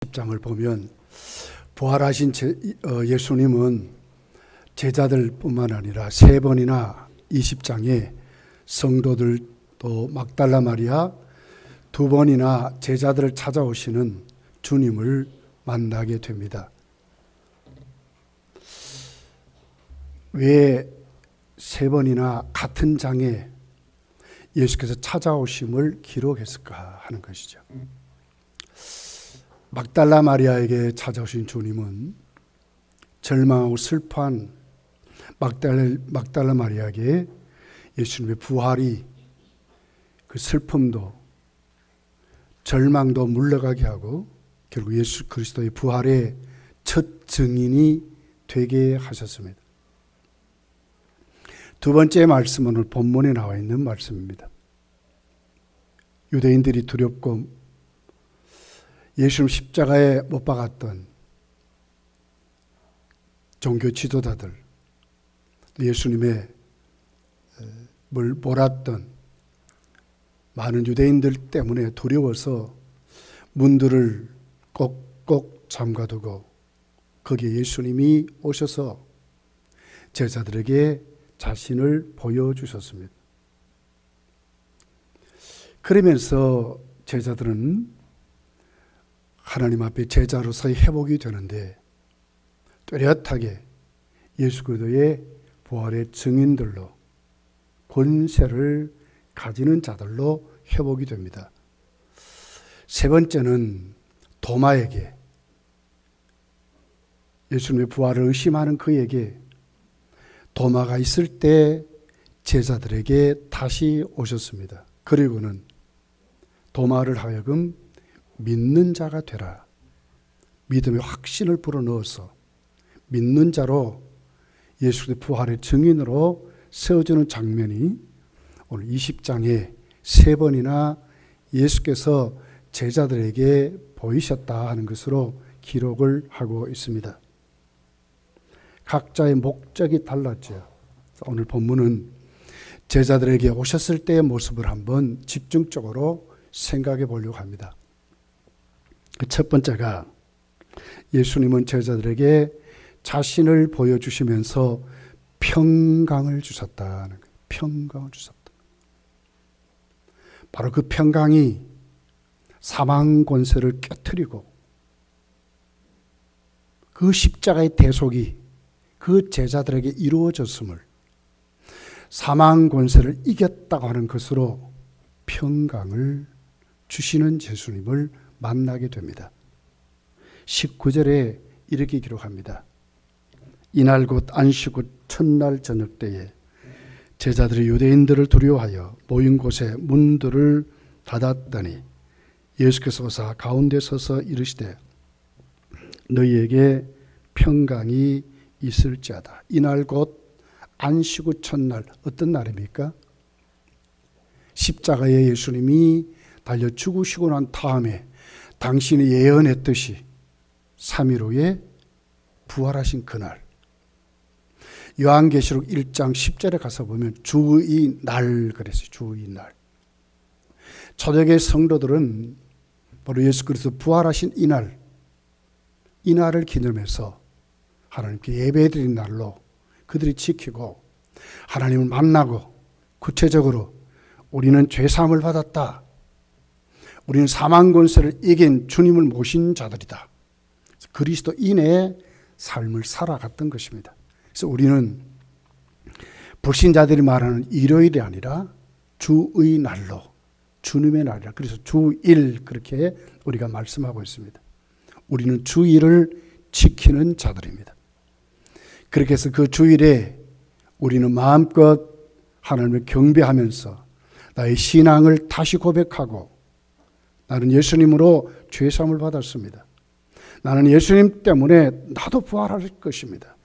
10장을 보면 부활하신 예수님은 제자들뿐만 아니라 3번이나 20장에 성도들 또 막달라 마리아 2번이나 제자들을 찾아오시는 주님을 만나게 됩니다. 왜 3번이나 같은 장에 예수께서 찾아오심을 기록했을까 하는 것이죠. 막달라 마리아에게 찾아오신 주님은 절망하고 슬퍼한 막달라 마리아에게 예수님의 부활이 그 슬픔도 절망도 물러가게 하고 결국 예수 그리스도의 부활의 첫 증인이 되게 하셨습니다. 두 번째 말씀은 오늘 본문에 나와 있는 말씀입니다. 유대인들이 두렵고 예수님 십자가에 못 박았던 종교 지도자들, 예수님의 몰았던 많은 유대인들 때문에 두려워서 문들을 꼭꼭 잠가두고 거기에 예수님이 오셔서 제자들에게 자신을 보여주셨습니다. 그러면서 제자들은 하나님 앞에 제자로서의 회복이 되는데 뚜렷하게 예수 그리스도의 부활의 증인들로 권세를 가지는 자들로 회복이 됩니다. 세 번째는 도마에게, 예수님의 부활을 의심하는 그에게 도마가 있을 때 제자들에게 다시 오셨습니다. 그리고는 도마를 하여금 믿는 자가 되라. 믿음의 확신을 불어넣어서 믿는 자로 예수의 부활의 증인으로 세워주는 장면이 오늘 20장에 3번이나 예수께서 제자들에게 보이셨다 하는 것으로 기록을 하고 있습니다. 각자의 목적이 달랐죠. 오늘 본문은 제자들에게 오셨을 때의 모습을 한번 집중적으로 생각해 보려고 합니다. 그 첫 번째가 예수님은 제자들에게 자신을 보여주시면서 평강을 주셨다는 거예요. 평강을 주셨다. 바로 그 평강이 사망 권세를 깨트리고 그 십자가의 대속이 그 제자들에게 이루어졌음을, 사망 권세를 이겼다고 하는 것으로 평강을 주시는 예수님을 만나게 됩니다. 19절에 이렇게 기록합니다. 이날 곧 안식 후 첫날 저녁 때에 제자들이 유대인들을 두려워하여 모인 곳에 문들을 닫았더니 예수께서 오사 가운데 서서 이르시되 너희에게 평강이 있을지어다. 이날 곧 안식 후 첫날, 어떤 날입니까? 십자가에 예수님이 달려 죽으시고 난 다음에 당신이 예언했듯이 3일 후에 부활하신 그날, 요한계시록 1장 10절에 가서 보면 주의 날 그랬어요. 주의 날. 초대교회 성도들은 바로 예수 그리스도 부활하신 이 날을 기념해서 하나님께 예배드린 날로 그들이 지키고 하나님을 만나고 구체적으로 우리는 죄사함을 받았다. 우리는 사망 권세를 이긴 주님을 모신 자들이다. 그리스도인의 삶을 살아갔던 것입니다. 그래서 우리는 불신자들이 말하는 일요일이 아니라 주의 날로, 주님의 날이라. 그래서 주일 그렇게 우리가 말씀하고 있습니다. 우리는 주일을 지키는 자들입니다. 그렇게 해서 그 주일에 우리는 마음껏 하나님을 경배하면서 나의 신앙을 다시 고백하고 나는 예수님으로 죄사함을 받았습니다. 나는 예수님 때문에 나도 부활할 것입니다.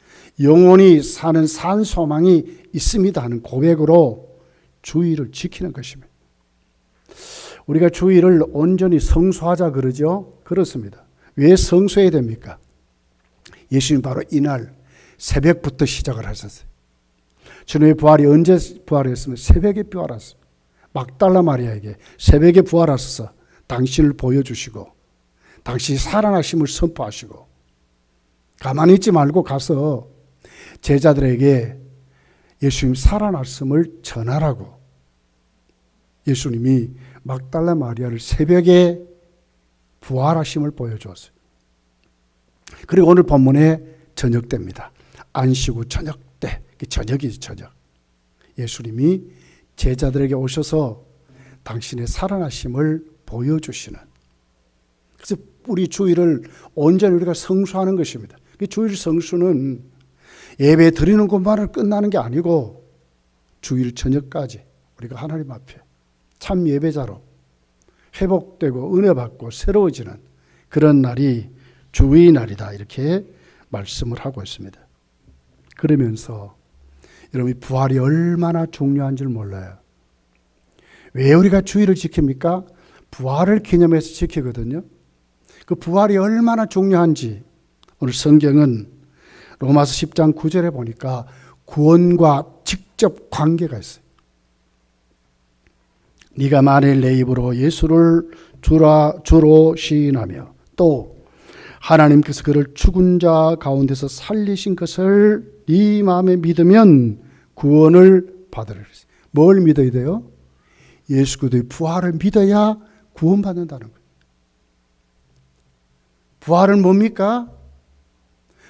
영원히 사는 산 소망이 있습니다 하는 고백으로 주일을 지키는 것입니다. 우리가 주일을 온전히 성수하자 그러죠? 그렇습니다. 왜 성수해야 됩니까? 예수님 바로 이날 새벽부터 시작을 하셨어요. 주님의 부활이 언제 부활했으면 새벽에 부활했습니다. 막달라 마리아에게 새벽에 부활하셔서 당신을 보여주시고 당신이 살아나심을 선포하시고 가만히 있지 말고 가서 제자들에게 예수님 살아났음을 전하라고 예수님이 막달라 마리아를 새벽에 부활하심을 보여주었어요. 그리고 오늘 본문에 저녁 때입니다. 안식 후 저녁 때, 저녁이지 저녁. 예수님이 제자들에게 오셔서 당신의 살아나심을 보여주시는. 그래서 우리 주일을 온전히 우리가 성수하는 것입니다. 주일 성수는 예배 드리는 것만으로 끝나는 게 아니고 주일 저녁까지 우리가 하나님 앞에 참 예배자로 회복되고 은혜 받고 새로워지는 그런 날이 주의 날이다 이렇게 말씀을 하고 있습니다. 그러면서 여러분 부활이 얼마나 중요한 줄 몰라요. 왜 우리가 주일을 지킵니까? 부활을 기념해서 지키거든요. 그 부활이 얼마나 중요한지 오늘 성경은 로마서 10장 9절에 보니까 구원과 직접 관계가 있어요. 네가 만일 내 입으로 예수를 주로 시인하며 또 하나님께서 그를 죽은 자 가운데서 살리신 것을 네 마음에 믿으면 구원을 받으리라. 뭘 믿어야 돼요? 예수 그리스도의 부활을 믿어야 구원받는다는 거예요. 부활은 뭡니까?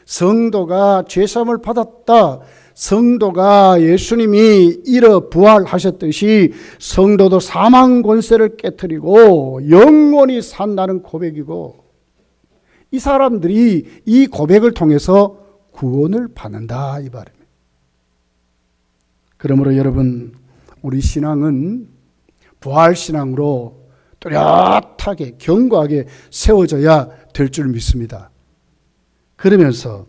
성도가 죄사함을 받았다. 성도가 예수님이 일어 부활하셨듯이 성도도 사망 권세를 깨트리고 영원히 산다는 고백이고 이 사람들이 이 고백을 통해서 구원을 받는다 이 말입니다. 그러므로 여러분 우리 신앙은 부활신앙으로 뚜렷하게 견고하게 세워져야 될 줄 믿습니다. 그러면서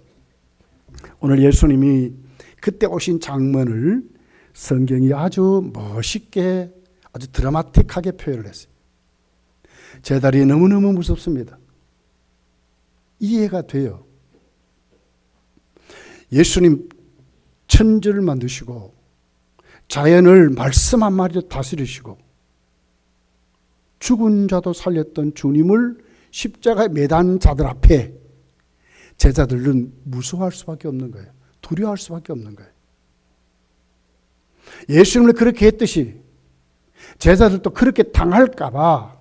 오늘 예수님이 그때 오신 장면을 성경이 아주 멋있게 아주 드라마틱하게 표현을 했어요. 제 다리 너무너무 무섭습니다. 이해가 돼요. 예수님 천지를 만드시고 자연을 말씀 한마디로 다스리시고 죽은 자도 살렸던 주님을 십자가에 매단 자들 앞에 제자들은 무서워할 수밖에 없는 거예요. 두려워할 수밖에 없는 거예요. 예수님을 그렇게 했듯이 제자들도 그렇게 당할까 봐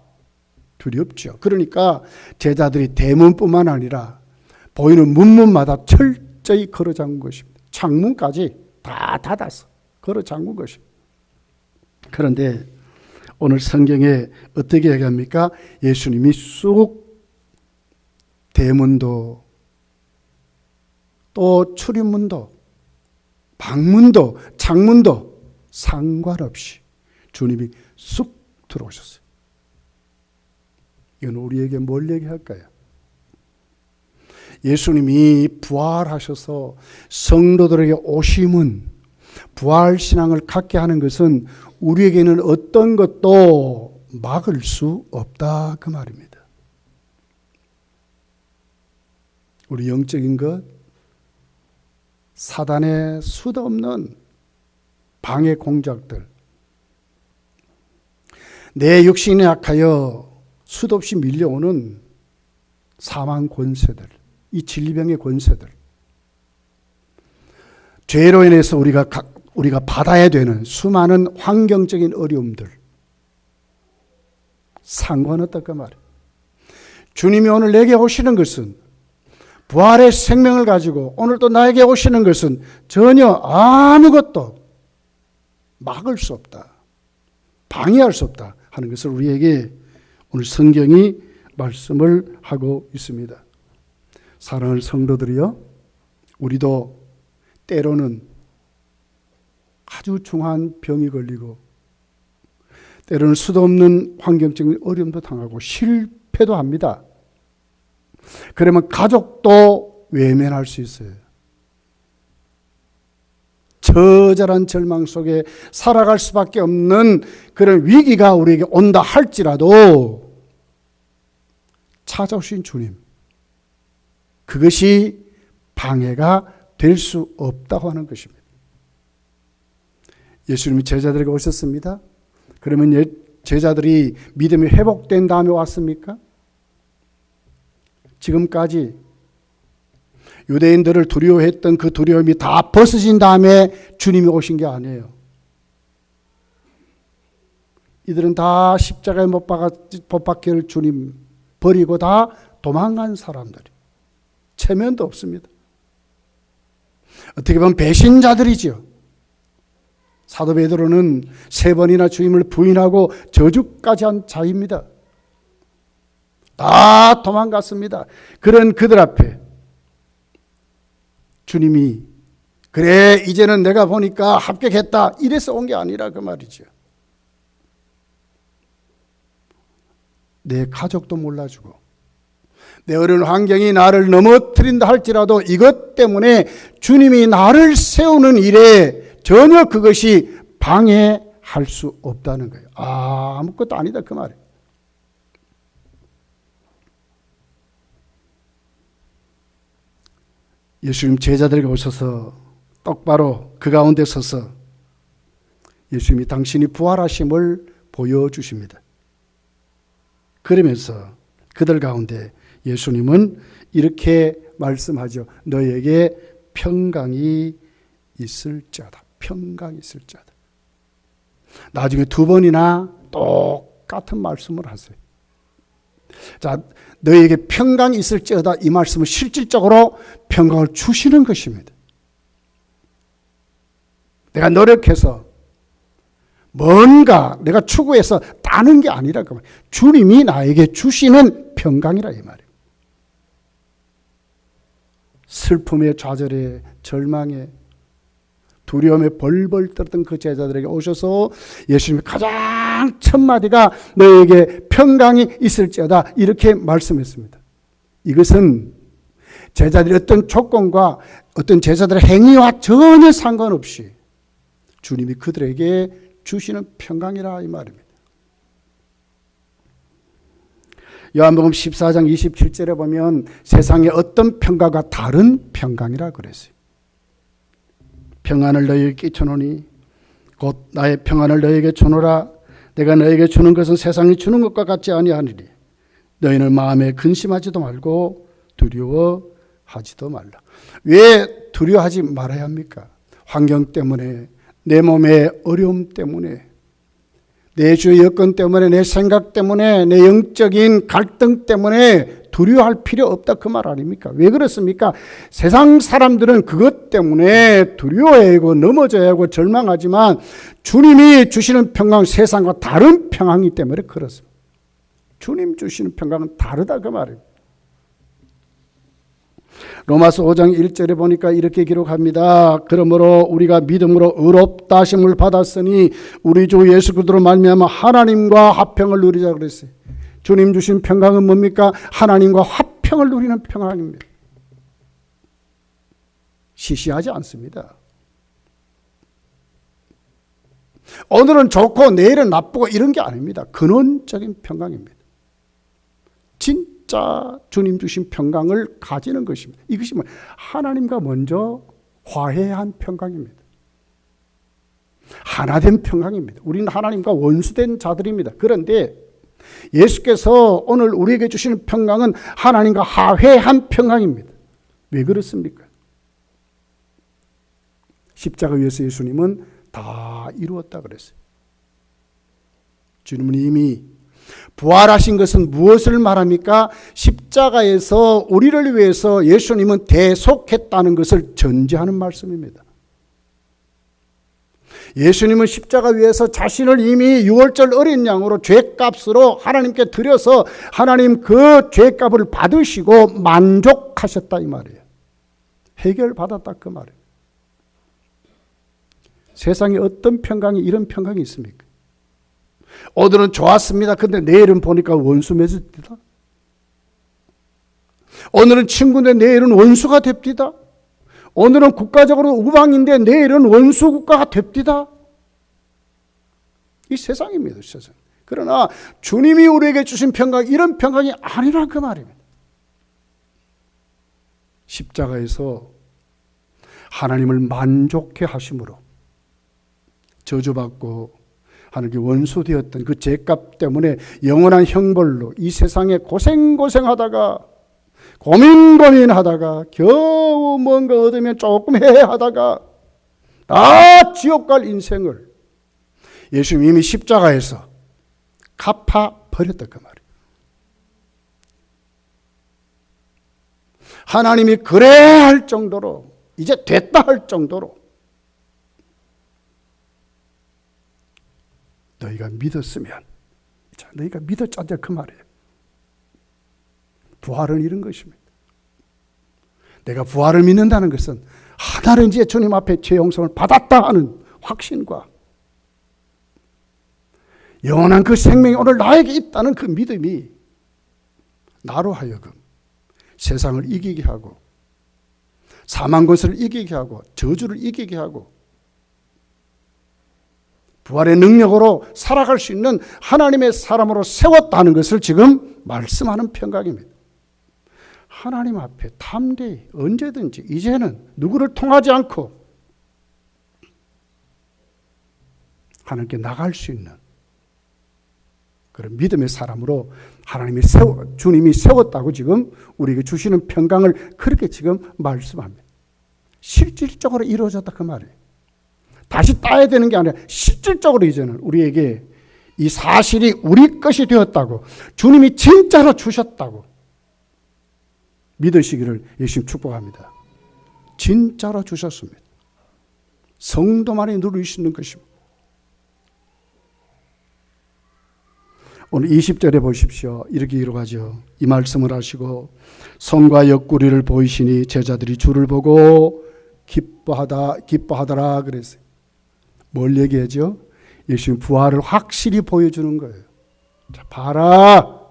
두렵죠. 그러니까 제자들이 대문뿐만 아니라 보이는 문마다 철저히 걸어 잠근 것입니다. 창문까지 다 닫아서 걸어 잠근 것입니다. 그런데 오늘 성경에 어떻게 얘기합니까? 예수님이 쑥 대문도 또 출입문도 방문도 창문도 상관없이 주님이 쑥 들어오셨어요. 이건 우리에게 뭘 얘기할까요? 예수님이 부활하셔서 성도들에게 오심은 부활신앙을 갖게 하는 것은 우리에게는 어떤 것도 막을 수 없다 그 말입니다. 우리 영적인 것, 사단의 수도 없는 방해 공작들, 내 육신에 약하여 수도 없이 밀려오는 사망 권세들, 이 진리병의 권세들, 죄로 인해서 우리가 받아야 되는 수많은 환경적인 어려움들 상관없다 그 말이에요. 주님이 오늘 내게 오시는 것은 부활의 생명을 가지고 오늘 또 나에게 오시는 것은 전혀 아무것도 막을 수 없다. 방해할 수 없다 하는 것을 우리에게 오늘 성경이 말씀을 하고 있습니다. 사랑하는 성도들이요, 우리도 때로는 아주 중한 병이 걸리고 때로는 수도 없는 환경적인 어려움도 당하고 실패도 합니다. 그러면 가족도 외면할 수 있어요. 처절한 절망 속에 살아갈 수밖에 없는 그런 위기가 우리에게 온다 할지라도 찾아오신 주님, 그것이 방해가 될 수 없다고 하는 것입니다. 예수님이 제자들에게 오셨습니다. 그러면 제자들이 믿음이 회복된 다음에 왔습니까? 지금까지 유대인들을 두려워했던 그 두려움이 다 벗어진 다음에 주님이 오신 게 아니에요. 이들은 다 십자가에 못 박힐 주님 버리고 다 도망간 사람들이, 체면도 없습니다. 어떻게 보면 배신자들이지요. 사도 베드로는 3번이나 주님을 부인하고 저주까지 한 자입니다. 다 도망갔습니다. 그런 그들 앞에 주님이 그래 이제는 내가 보니까 합격했다 이래서 온 게 아니라 그 말이죠. 내 가족도 몰라주고 내 어려운 환경이 나를 넘어뜨린다 할지라도 이것 때문에 주님이 나를 세우는 일에 전혀 그것이 방해할 수 없다는 거예요. 아무것도 아니다 그 말이에요. 예수님 제자들에게 오셔서 똑바로 그 가운데 서서 예수님이 당신이 부활하심을 보여주십니다. 그러면서 그들 가운데 예수님은 이렇게 말씀하죠. 너에게 평강이 있을지어다. 평강이 있을지어다. 나중에 2번이나 똑같은 말씀을 하세요. 자, 너에게 평강이 있을지어다 이 말씀은 실질적으로 평강을 주시는 것입니다. 내가 노력해서 뭔가 내가 추구해서 따는 게 아니라 그 말이에요. 주님이 나에게 주시는 평강이라 이 말이에요. 슬픔에 좌절에 절망에 두려움에 벌벌 떨던 그 제자들에게 오셔서 예수님이 가장 첫 마디가 너에게 평강이 있을지어다 이렇게 말씀했습니다. 이것은 제자들의 어떤 조건과 어떤 제자들의 행위와 전혀 상관없이 주님이 그들에게 주시는 평강이라 이 말입니다. 요한복음 14장 27절에 보면 세상의 어떤 평강과 다른 평강이라 그랬어요. 평안을 너희에게 끼쳐노니 곧 나의 평안을 너희에게 주노라. 내가 너희에게 주는 것은 세상이 주는 것과 같지 아니하니리. 너희는 마음에 근심하지도 말고 두려워하지도 말라. 왜 두려워하지 말아야 합니까? 환경 때문에, 내 몸의 어려움 때문에, 내 주의 여건 때문에, 내 생각 때문에, 내 영적인 갈등 때문에 두려워할 필요 없다 그 말 아닙니까? 왜 그렇습니까? 세상 사람들은 그것 때문에 두려워하고 넘어져야 하고 절망하지만 주님이 주시는 평강 세상과 다른 평강이기 때문에 그렇습니다. 주님 주시는 평강은 다르다 그 말입니다. 로마서 5장 1절에 보니까 이렇게 기록합니다. 그러므로 우리가 믿음으로 의롭다 하심을 받았으니 우리 주 예수 그리스도로 말미암아 하나님과 화평을 누리자 그랬어요. 주님 주신 평강은 뭡니까? 하나님과 화평을 누리는 평강입니다. 시시하지 않습니다. 오늘은 좋고 내일은 나쁘고 이런 게 아닙니다. 근원적인 평강입니다. 진짜 주님 주신 평강을 가지는 것입니다. 이것이 하나님과 먼저 화해한 평강입니다. 하나된 평강입니다. 우리는 하나님과 원수된 자들입니다. 그런데 예수께서 오늘 우리에게 주시는 평강은 하나님과 화해한 평강입니다. 왜 그렇습니까? 십자가 위에서 예수님은 다 이루었다 그랬어요. 주님은 이미 부활하신 것은 무엇을 말합니까? 십자가에서 우리를 위해서 예수님은 대속했다는 것을 전제하는 말씀입니다. 예수님은 십자가 위에서 자신을 이미 6월절 어린 양으로 죄값으로 하나님께 드려서 하나님 그 죄값을 받으시고 만족하셨다 이 말이에요. 해결받았다 그 말이에요. 세상에 어떤 평강이 이런 평강이 있습니까? 오늘은 좋았습니다. 근데 내일은 보니까 원수 맺읍니다. 오늘은 친구인데 내일은 원수가 됩니다. 오늘은 국가적으로 우방인데 내일은 원수 국가가 됩니다. 이 세상입니다. 세상. 그러나 주님이 우리에게 주신 평강 이런 평강이 아니라 그 말입니다. 십자가에서 하나님을 만족해 하심으로 저주받고 하나님께 원수되었던 그 죄값 때문에 영원한 형벌로 이 세상에 고생하다가 고민하다가 겨우 뭔가 얻으면 조금 해하다가 다 지옥 갈 인생을 예수님이 십자가에서 갚아 버렸다 그 말이에요. 하나님이 그래 할 정도로, 이제 됐다 할 정도로 너희가 믿었으면, 자, 너희가 믿었잖아 그 말이에요. 부활은 이런 것입니다. 내가 부활을 믿는다는 것은 하나는 이제 주님 앞에 죄 용서를 받았다 하는 확신과 영원한 그 생명이 오늘 나에게 있다는 그 믿음이 나로 하여금 세상을 이기게 하고 사망 것을 이기게 하고 저주를 이기게 하고 부활의 능력으로 살아갈 수 있는 하나님의 사람으로 세웠다는 것을 지금 말씀하는 평강입니다. 하나님 앞에 담대히 언제든지 이제는 누구를 통하지 않고 하나님께 나갈 수 있는 그런 믿음의 사람으로 하나님이 주님이 세웠다고 지금 우리에게 주시는 평강을 그렇게 지금 말씀합니다. 실질적으로 이루어졌다 그 말이에요. 다시 따야 되는 게 아니라 실질적으로 이제는 우리에게 이 사실이 우리 것이 되었다고, 주님이 진짜로 주셨다고 믿으시기를 예수님 축복합니다. 진짜로 주셨습니다. 성도만이 누릴 수 있는 것입니다. 오늘 20절에 보십시오. 이렇게 기록하죠. 이 말씀을 하시고 성과 옆구리를 보이시니 제자들이 주를 보고 기뻐하더라 그랬어요. 뭘 얘기하죠? 예수님 부활을 확실히 보여주는 거예요. 자, 봐라.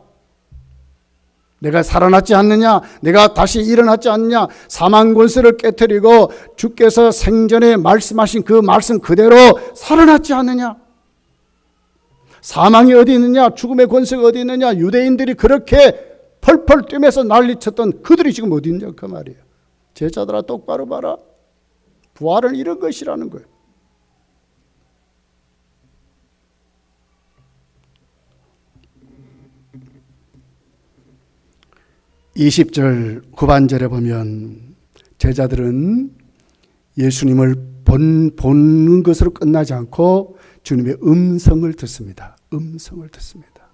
내가 살아났지 않느냐? 내가 다시 일어났지 않느냐? 사망 권세를 깨뜨리고 주께서 생전에 말씀하신 그 말씀 그대로 살아났지 않느냐? 사망이 어디 있느냐? 죽음의 권세가 어디 있느냐? 유대인들이 그렇게 펄펄 뛰면서 난리쳤던 그들이 지금 어디 있냐 그 말이에요. 제자들아 똑바로 봐라. 부활은 이런 것이라는 거예요. (20절) 후반절에 보면 제자들은 예수님을 보는 것으로 끝나지 않고 주님의 음성을 듣습니다. 음성을 듣습니다.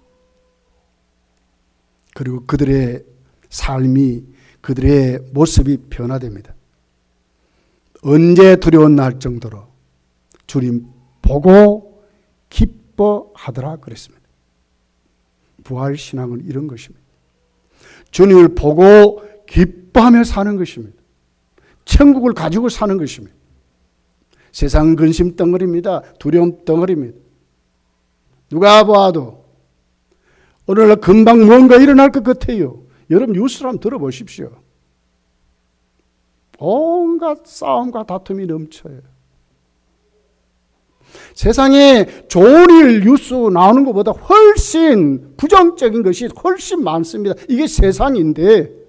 그리고 그들의 삶이, 그들의 모습이 변화됩니다. 언제 두려운 날 정도로 주님 보고 기뻐하더라 그랬습니다. 부활신앙은 이런 것입니다. 주님을 보고 기뻐하며 사는 것입니다. 천국을 가지고 사는 것입니다. 세상 근심 덩어리입니다. 두려움 덩어리입니다. 누가 봐도 오늘날 금방 뭔가 일어날 것 같아요. 여러분 뉴스를 한번 들어보십시오. 온갖 싸움과 다툼이 넘쳐요. 세상에 좋은 일 뉴스 나오는 것보다 훨씬 부정적인 것이 훨씬 많습니다. 이게 세상인데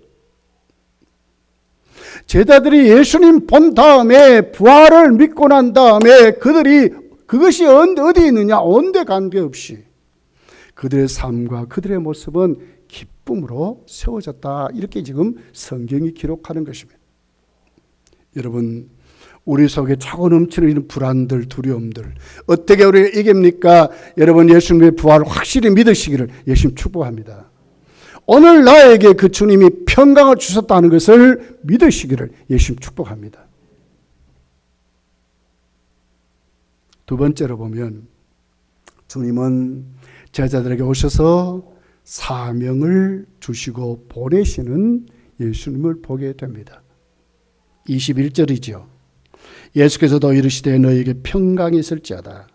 제자들이 예수님 본 다음에 부활을 믿고 난 다음에 그들이 그것이 어디 있느냐 온데 관계없이 그들의 삶과 그들의 모습은 기쁨으로 세워졌다. 이렇게 지금 성경이 기록하는 것입니다. 여러분 우리 속에 차고 넘치는 불안들, 두려움들 어떻게 우리가 이깁니까? 여러분 예수님의 부활을 확실히 믿으시기를 예수님 축복합니다. 오늘 나에게 그 주님이 평강을 주셨다는 것을 믿으시기를 예수님 축복합니다. 두 번째로 보면 주님은 제자들에게 오셔서 사명을 주시고 보내시는 예수님을 보게 됩니다. 21절이죠. 예수께서도 이르시되 너희에게 평강이 있을지어다.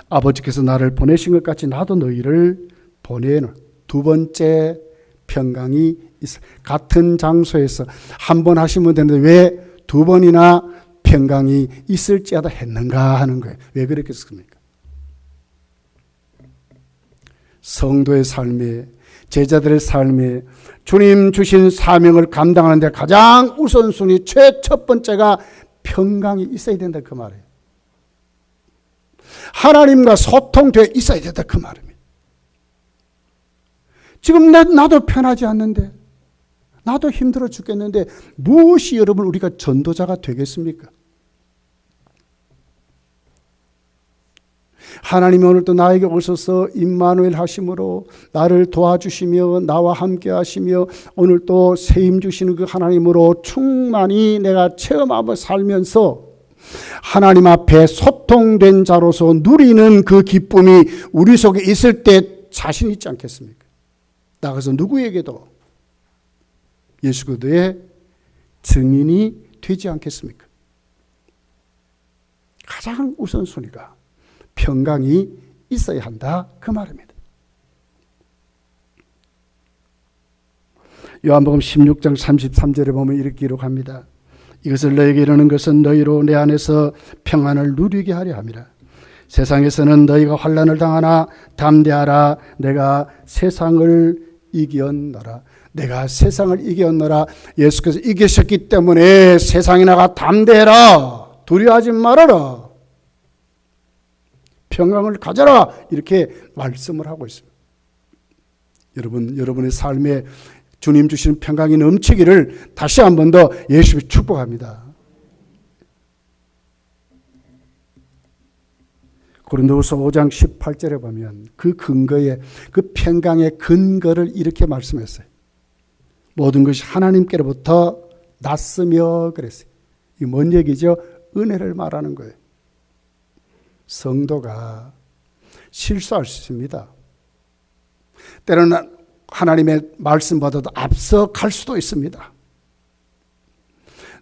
아버지께서 나를 보내신 것 같이 나도 너희를 보내는 두 번째 평강이 있어. 같은 장소에서 한 번 하시면 되는데 왜 두 번이나 평강이 있을지어다 했는가 하는 거예요. 왜 그랬겠습니까? 성도의 삶에, 제자들의 삶에 주님 주신 사명을 감당하는 데 가장 우선순위 첫 번째가 평강이 있어야 된다 그 말이에요. 하나님과 소통되어 있어야 된다 그 말입니다. 지금 나도 편하지 않는데, 나도 힘들어 죽겠는데 무엇이 여러분 우리가 전도자가 되겠습니까? 하나님이 오늘도 나에게 오셔서 임마누엘 하심으로 나를 도와주시며 나와 함께 하시며 오늘도 세임 주시는 그 하나님으로 충만히 내가 체험하며 살면서 하나님 앞에 소통된 자로서 누리는 그 기쁨이 우리 속에 있을 때 자신 있지 않겠습니까? 나가서 누구에게도 예수 그리스도의 증인이 되지 않겠습니까? 가장 우선순위가 평강이 있어야 한다 그 말입니다. 요한복음 16장 33절에 보면 이렇게 기록합니다. 이것을 너에게 이르는 것은 너희로 내 안에서 평안을 누리게 하려 함이라. 세상에서는 너희가 환난을 당하나 담대하라. 내가 세상을 이겼노라. 내가 세상을 이겼노라. 예수께서 이기셨기 때문에 세상에 나가 담대해라. 두려워하지 말아라. 평강을 가져라. 이렇게 말씀을 하고 있습니다. 여러분의 삶에 주님 주시는 평강이 넘치기를 다시 한 번 더 예수를 축복합니다. 고린도후서 5장 18절에 보면 그 근거에 그 평강의 근거를 이렇게 말씀했어요. 모든 것이 하나님께로부터 났으며 그랬어요. 이게 뭔 얘기죠? 은혜를 말하는 거예요. 성도가 실수할 수 있습니다. 때로는 하나님의 말씀보다도 앞서 갈 수도 있습니다.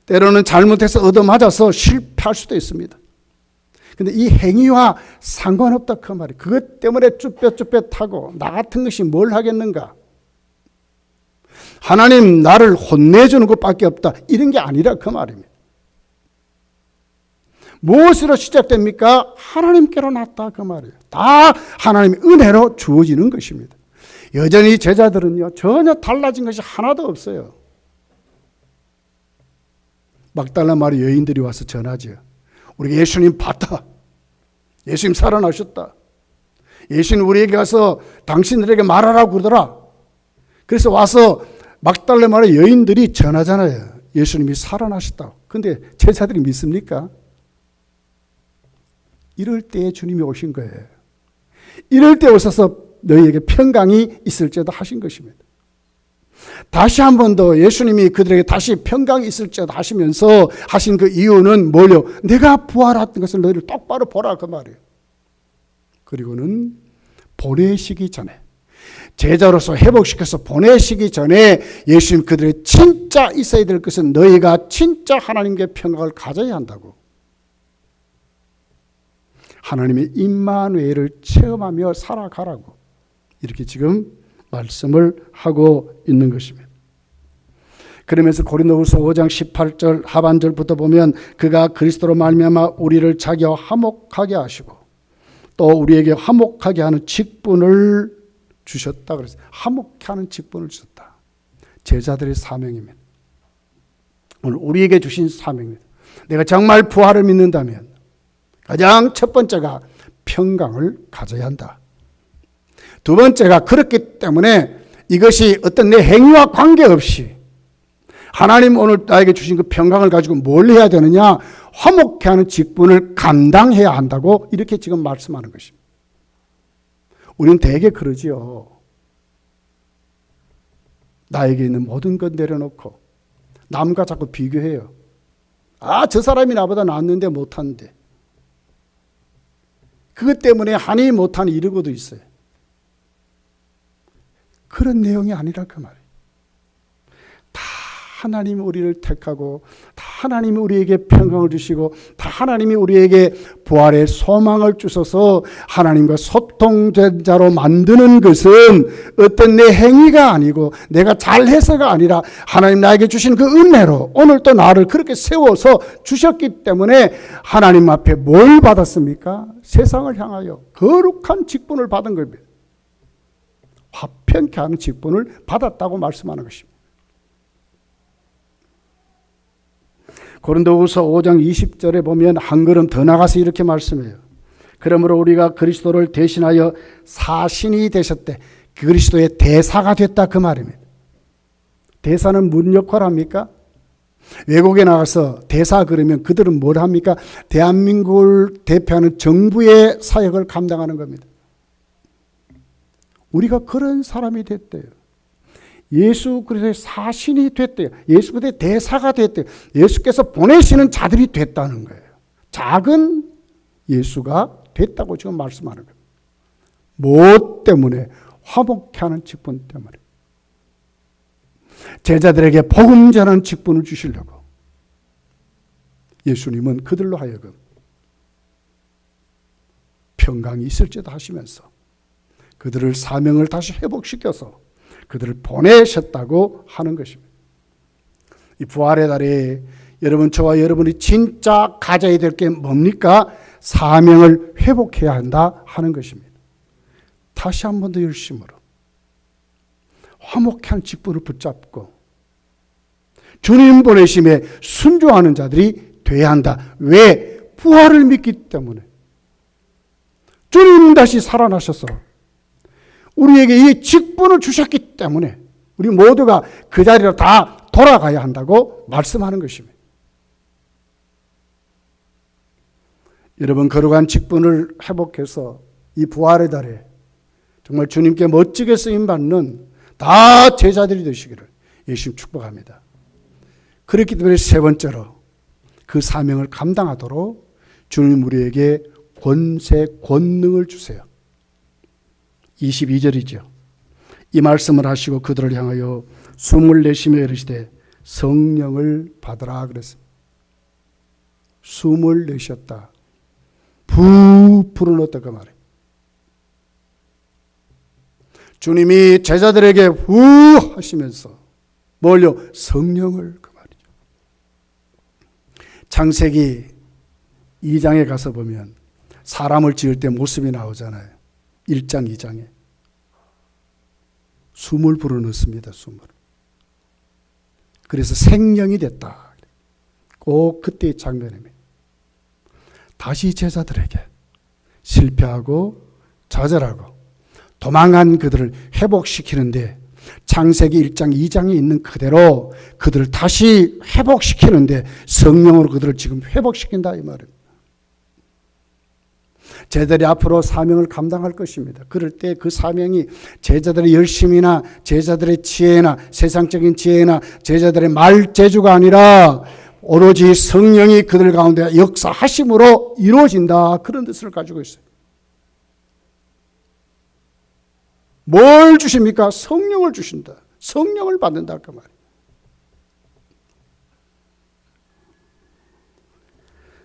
때로는 잘못해서 얻어맞아서 실패할 수도 있습니다. 근데 이 행위와 상관없다 그 말이에요. 그것 때문에 쭈뼛쭈뼛하고 나 같은 것이 뭘 하겠는가? 하나님 나를 혼내주는 것밖에 없다. 이런 게 아니라 그 말입니다. 무엇으로 시작됩니까? 하나님께로 났다 그 말이에요. 다 하나님의 은혜로 주어지는 것입니다. 여전히 제자들은요 전혀 달라진 것이 하나도 없어요. 막달라 마리 여인들이 와서 전하죠. 우리 예수님 봤다. 예수님 살아나셨다. 예수님 우리에게 가서 당신들에게 말하라고 그러더라. 그래서 와서 막달라 마리 여인들이 전하잖아요. 예수님이 살아나셨다. 근데 제자들이 믿습니까? 이럴 때에 주님이 오신 거예요. 이럴 때 오셔서 너희에게 평강이 있을지어다 하신 것입니다. 다시 한 번 더 예수님이 그들에게 다시 평강이 있을지어다 하시면서 하신 그 이유는 뭘요? 내가 부활했던 것을 너희를 똑바로 보라 그 말이에요. 그리고는 보내시기 전에 제자로서 회복시켜서 보내시기 전에 예수님 그들의 진짜 있어야 될 것은 너희가 진짜 하나님께 평강을 가져야 한다고. 하나님의 임마누엘을 체험하며 살아가라고 이렇게 지금 말씀을 하고 있는 것입니다. 그러면서 고린도후서 5장 18절 하반절부터 보면 그가 그리스도로 말미암아 우리를 자기와 화목하게 하시고 또 우리에게 화목하게 하는 직분을 주셨다 그랬어요. 화목하게 하는 직분을 주셨다. 제자들의 사명입니다. 오늘 우리에게 주신 사명입니다. 내가 정말 부활을 믿는다면 가장 첫 번째가 평강을 가져야 한다. 두 번째가 그렇기 때문에 이것이 어떤 내 행위와 관계없이 하나님 오늘 나에게 주신 그 평강을 가지고 뭘 해야 되느냐? 화목케 하는 직분을 감당해야 한다고 이렇게 지금 말씀하는 것입니다. 우리는 대개 그러지요. 나에게 있는 모든 것 내려놓고 남과 자꾸 비교해요. 아, 저 사람이 나보다 낫는데 못하는데. 그것 때문에 하니 못하니 이러고도 있어요. 그런 내용이 아니라 그 말이에요. 다 하나님이 우리를 택하고 다 하나님이 우리에게 평강을 주시고 다 하나님이 우리에게 부활의 소망을 주셔서 하나님과 소통된 자로 만드는 것은 어떤 내 행위가 아니고 내가 잘해서가 아니라 하나님 나에게 주신 그 은혜로 오늘 또 나를 그렇게 세워서 주셨기 때문에 하나님 앞에 뭘 받았습니까? 세상을 향하여 거룩한 직분을 받은 겁니다. 화평케 하는 직분을 받았다고 말씀하는 것입니다. 고린도후서 5장 20절에 보면 한 걸음 더 나가서 이렇게 말씀해요. 그러므로 우리가 그리스도를 대신하여 사신이 되셨대. 그리스도의 대사가 됐다 그 말입니다. 대사는 무슨 역할을 합니까? 외국에 나가서 대사 그러면 그들은 뭘 합니까? 대한민국을 대표하는 정부의 사역을 감당하는 겁니다. 우리가 그런 사람이 됐대요. 예수 그리스도의 사신이 됐대요. 예수 그리스도의 대사가 됐대요. 예수께서 보내시는 자들이 됐다는 거예요. 작은 예수가 됐다고 지금 말씀하는 거예요. 무엇 때문에? 화목케 하는 직분 때문에. 제자들에게 복음 전하는 직분을 주시려고 예수님은 그들로 하여금 평강이 있을지도 하시면서 그들을 사명을 다시 회복시켜서 그들을 보내셨다고 하는 것입니다. 이 부활의 날에 여러분, 저와 여러분이 진짜 가져야 될 게 뭡니까? 사명을 회복해야 한다 하는 것입니다. 다시 한 번 더 열심으로 화목한 직분을 붙잡고 주님 보내심에 순종하는 자들이 돼야 한다. 왜? 부활을 믿기 때문에. 주님 다시 살아나셔서 우리에게 이 직분을 주셨기 때문에 우리 모두가 그 자리로 다 돌아가야 한다고 말씀하는 것입니다. 여러분, 거룩한 직분을 회복해서 이 부활의 달에 정말 주님께 멋지게 쓰임받는 다 제자들이 되시기를 예수님 축복합니다. 그렇기 때문에 세 번째로 그 사명을 감당하도록 주님 우리에게 권세, 권능을 주세요. 22절이죠. 이 말씀을 하시고 그들을 향하여 숨을 내쉬며 이르시되 성령을 받으라 그랬습니다. 숨을 내쉬었다. 불어넣었다 그 말이에요. 주님이 제자들에게 후 하시면서 뭘요? 성령을 그 말이죠. 창세기 2장에 가서 보면 사람을 지을 때 모습이 나오잖아요. 1장 2장에 숨을 불어넣습니다. 숨을. 그래서 생명이 됐다. 꼭 그때의 장면입니다. 다시 제자들에게 실패하고 좌절하고 도망한 그들을 회복시키는데 창세기 1장 2장에 있는 그대로 그들을 다시 회복시키는데 성령으로 그들을 지금 회복시킨다 이 말입니다. 제자들이 앞으로 사명을 감당할 것입니다. 그럴 때 그 사명이 제자들의 열심이나 제자들의 지혜나 세상적인 지혜나 제자들의 말재주가 아니라 오로지 성령이 그들 가운데 역사하심으로 이루어진다. 그런 뜻을 가지고 있어요. 뭘 주십니까? 성령을 주신다. 성령을 받는다 그 말이에요.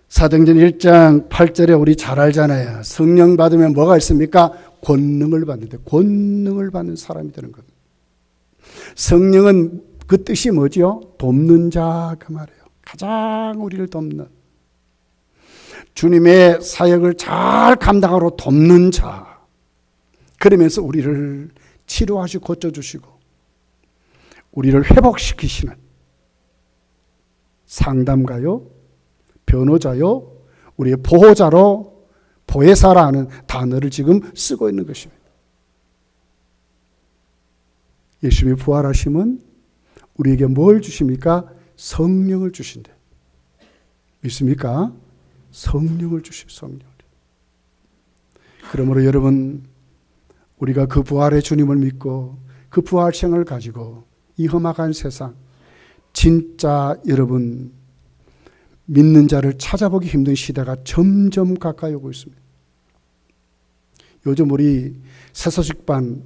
사도행전 1장 8절에 우리 잘 알잖아요. 성령 받으면 뭐가 있습니까? 권능을 받는데 권능을 받는 사람이 되는 겁니다. 성령은 그 뜻이 뭐죠? 돕는 자 그 말이에요. 가장 우리를 돕는, 주님의 사역을 잘 감당하러 돕는 자. 그러면서 우리를 치료하시고 고쳐주시고 우리를 회복시키시는 상담가요, 변호자요, 우리의 보호자로 보혜사라는 단어를 지금 쓰고 있는 것입니다. 예수님이 부활하심은 우리에게 뭘 주십니까? 성령을 주신대. 믿습니까? 성령을 주시오. 성령을. 그러므로 여러분, 우리가 그 부활의 주님을 믿고 그 부활성을 가지고 이 험악한 세상, 진짜 여러분 믿는 자를 찾아보기 힘든 시대가 점점 가까이 오고 있습니다. 요즘 우리 새소식반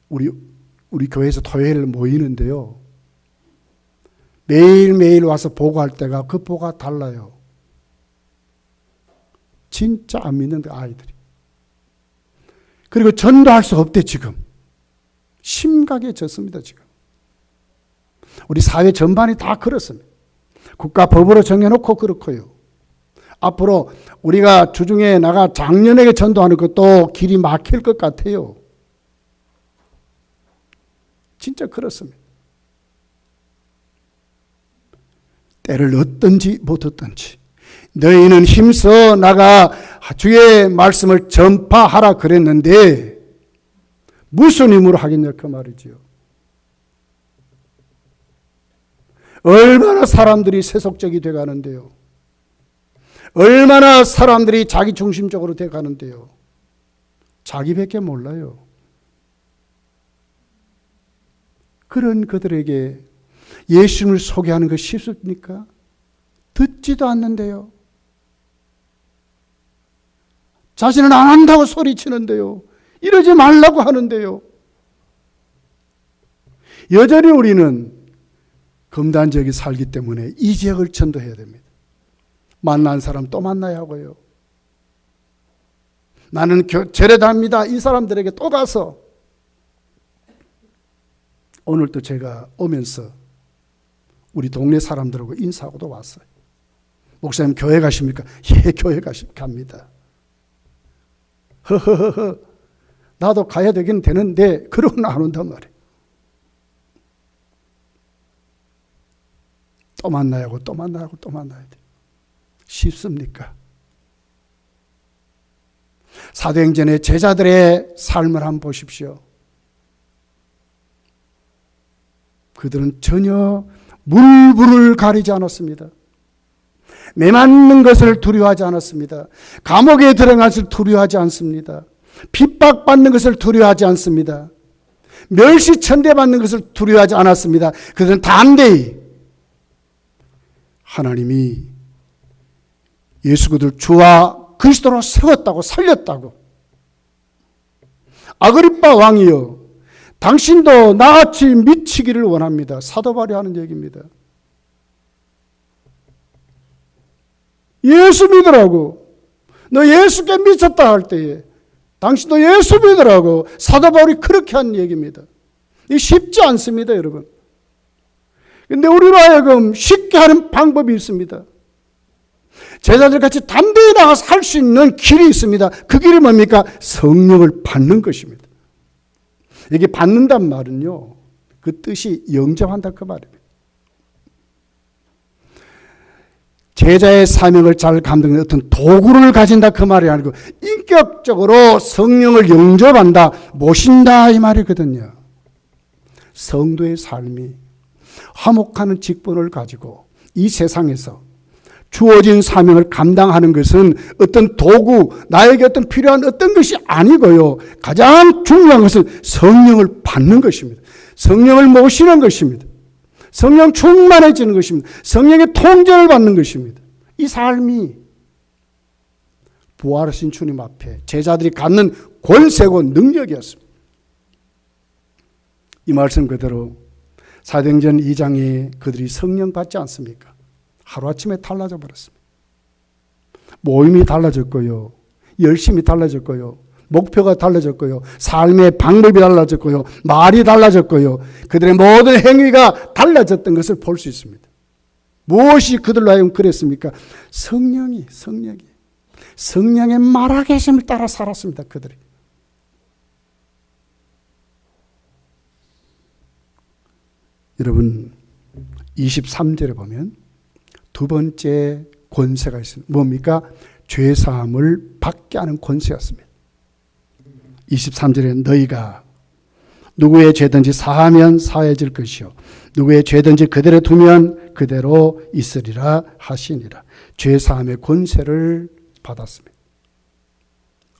우리 교회에서 토요일 모이는데요. 매일매일 와서 보고할 때가 그 보고가 달라요. 진짜 안 믿는데 아이들이. 그리고 전도할 수 없대 지금. 심각해졌습니다 지금. 우리 사회 전반이 다 그렇습니다. 국가 법으로 정해놓고 그렇고요. 앞으로 우리가 주중에 나가 장년에게 전도하는 것도 길이 막힐 것 같아요. 진짜 그렇습니다. 때를 얻든지 못 얻든지 너희는 힘써 나가 주의 말씀을 전파하라 그랬는데 무슨 힘으로 하겠냐 그 말이지요. 얼마나 사람들이 세속적이 돼가는데요. 얼마나 사람들이 자기 중심적으로 돼가는데요. 자기밖에 몰라요. 그런 그들에게 예수님을 소개하는 것이 쉽습니까? 듣지도 않는데요. 자신은 안 한다고 소리치는데요. 이러지 말라고 하는데요. 여전히 우리는 금단 지역에 살기 때문에 이 지역을 전도해야 됩니다. 만난 사람 또 만나야 하고요. 나는 절에 답니다. 이 사람들에게 또 가서 오늘도 제가 오면서 우리 동네 사람들하고 인사하고도 왔어요. 목사님 교회 가십니까? 예, 교회 갑니다. 허허허허 나도 가야 되긴 되는데 그러고는 안 온단 말이에요. 또 만나야 하고 또 만나야 하고 또 만나야 돼. 쉽습니까? 사도행전의 제자들의 삶을 한번 보십시오. 그들은 전혀 물불을 가리지 않았습니다. 매맞는 것을 두려워하지 않았습니다. 감옥에 들어간 것을 두려워하지 않습니다. 핍박받는 것을 두려워하지 않습니다. 멸시천대받는 것을 두려워하지 않았습니다. 그들은 담대히 하나님이 예수 그들 주와 그리스도로 세웠다고 살렸다고. 아그리빠 왕이여 당신도 나같이 미치기를 원합니다. 사도 바울이 하는 얘기입니다. 예수 믿으라고. 너 예수께 미쳤다 할 때에 당신도 예수 믿으라고. 사도 바울이 그렇게 한 얘기입니다. 이 쉽지 않습니다, 여러분. 근데 우리로 하여금 쉽게 하는 방법이 있습니다. 제자들 같이 담대히 나가서 할 수 있는 길이 있습니다. 그 길이 뭡니까? 성령을 받는 것입니다. 이게 받는단 말은요, 그 뜻이 영접한다 그 말입니다. 제자의 사명을 잘 감당하는 어떤 도구를 가진다 그 말이 아니고 인격적으로 성령을 영접한다, 모신다 이 말이거든요. 성도의 삶이 화목하는 직분을 가지고 이 세상에서 주어진 사명을 감당하는 것은 어떤 도구, 나에게 어떤 필요한 어떤 것이 아니고요. 가장 중요한 것은 성령을 받는 것입니다. 성령을 모시는 것입니다. 성령 충만해지는 것입니다. 성령의 통제를 받는 것입니다. 이 삶이 부활하신 주님 앞에 제자들이 갖는 권세고 능력이었습니다. 이 말씀 그대로 사도행전 2장에 그들이 성령 받지 않습니까? 하루아침에 달라져 버렸습니다. 모임이 달라졌고요. 열심이 달라졌고요. 목표가 달라졌고요. 삶의 방법이 달라졌고요. 말이 달라졌고요. 그들의 모든 행위가 달라졌던 것을 볼 수 있습니다. 무엇이 그들로 하여금 그랬습니까? 성령의 말하계심을 따라 살았습니다. 그들이. 여러분 23절에 보면 두 번째 권세가 있습니다. 뭡니까? 죄사함을 받게 하는 권세였습니다. 23절에 너희가 누구의 죄든지 사하면 사해질 것이요 누구의 죄든지 그대로 두면 그대로 있으리라 하시니라. 죄사함의 권세를 받았습니다.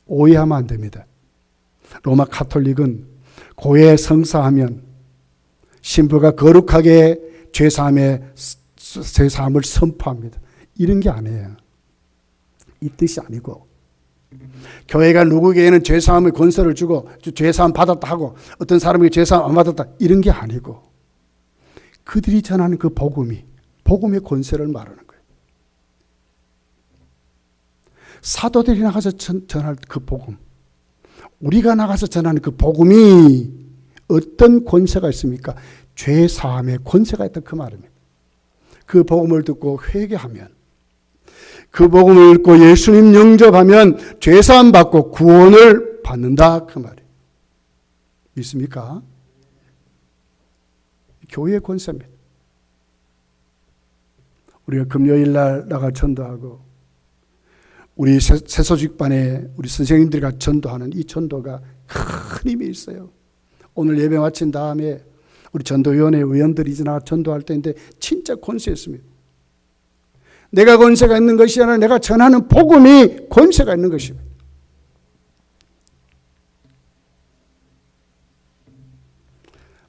오해하면 안 됩니다. 로마 카톨릭은 고해 성사하면 신부가 거룩하게 죄사함을 선포합니다. 이런 게 아니에요. 이 뜻이 아니고 교회가 누구에게는 죄사함의 권세를 주고 죄사함 받았다 하고 어떤 사람에게 죄사함 안 받았다 이런 게 아니고 그들이 전하는 그 복음의 권세를 말하는 거예요. 사도들이 나가서 전할 그 복음, 우리가 나가서 전하는 그 복음이 어떤 권세가 있습니까? 죄사함의 권세가 있다 그 말입니다. 그 복음을 듣고 회개하면, 그 복음을 읽고 예수님 영접하면 죄사함 받고 구원을 받는다 그 말이에요. 믿습니까? 교회의 권세입니다. 우리가 금요일 날 나가 전도하고 우리 새소식반에 우리 선생님들과 전도하는 이 전도가 큰 힘이 있어요. 오늘 예배 마친 다음에 우리 전도위원회 의원들이 지나 전도할 때인데 진짜 권세였습니다. 내가 권세가 있는 것이 아니라 내가 전하는 복음이 권세가 있는 것입니다.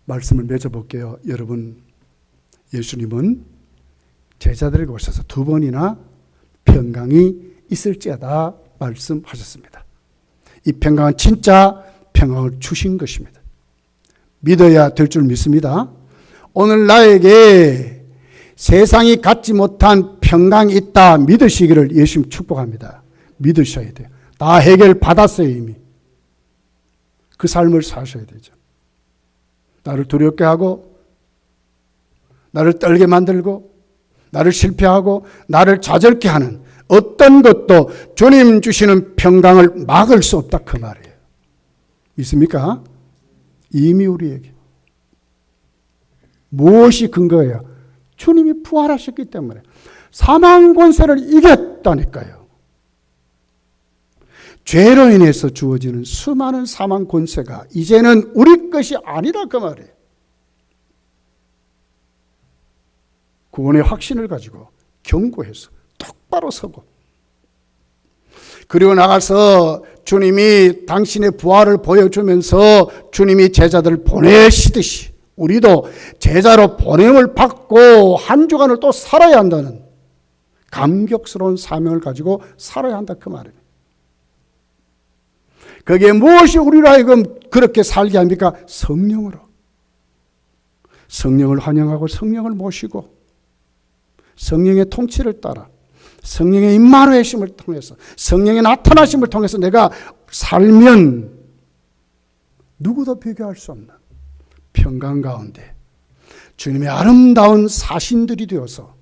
말씀을 맺어볼게요. 여러분, 예수님은 제자들에게 오셔서 2번이나 평강이 있을지어다 말씀하셨습니다. 이 평강은 진짜 평강을 주신 것입니다. 믿어야 될 줄 믿습니다. 오늘 나에게 세상이 갖지 못한 평강이 있다 믿으시기를 예수님 축복합니다. 믿으셔야 돼요. 다 해결받았어요. 이미. 그 삶을 사셔야 되죠. 나를 두렵게 하고 나를 떨게 만들고 나를 실패하고 나를 좌절케 하는 어떤 것도 주님 주시는 평강을 막을 수 없다 그 말이에요. 믿습니까? 이미 우리에게 무엇이 근거예요? 주님이 부활하셨기 때문에 사망 권세를 이겼다니까요. 죄로 인해서 주어지는 수많은 사망 권세가 이제는 우리 것이 아니라 그 말이에요. 구원의 확신을 가지고 견고해서 똑바로 서고, 그리고 나가서 주님이 당신의 부활을 보여주면서 주님이 제자들을 보내시듯이 우리도 제자로 보냄을 받고 한 주간을 또 살아야 한다는 감격스러운 사명을 가지고 살아야 한다 그 말입니다. 그게 무엇이 우리로 하여금 그렇게 살게 합니까? 성령으로. 성령을 환영하고 성령을 모시고 성령의 통치를 따라 성령의 임마누엘 심을 통해서 성령의 나타나심을 통해서 내가 살면 누구도 비교할 수 없는 평강 가운데 주님의 아름다운 사신들이 되어서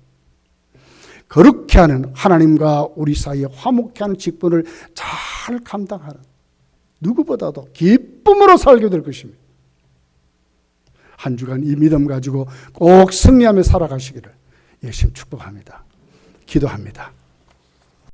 거룩해 하는 하나님과 우리 사이에 화목해 하는 직분을 잘 감당하는 누구보다도 기쁨으로 살게 될 것입니다. 한 주간 이 믿음 가지고 꼭 승리하며 살아가시기를 예수님 축복합니다. 기도합니다.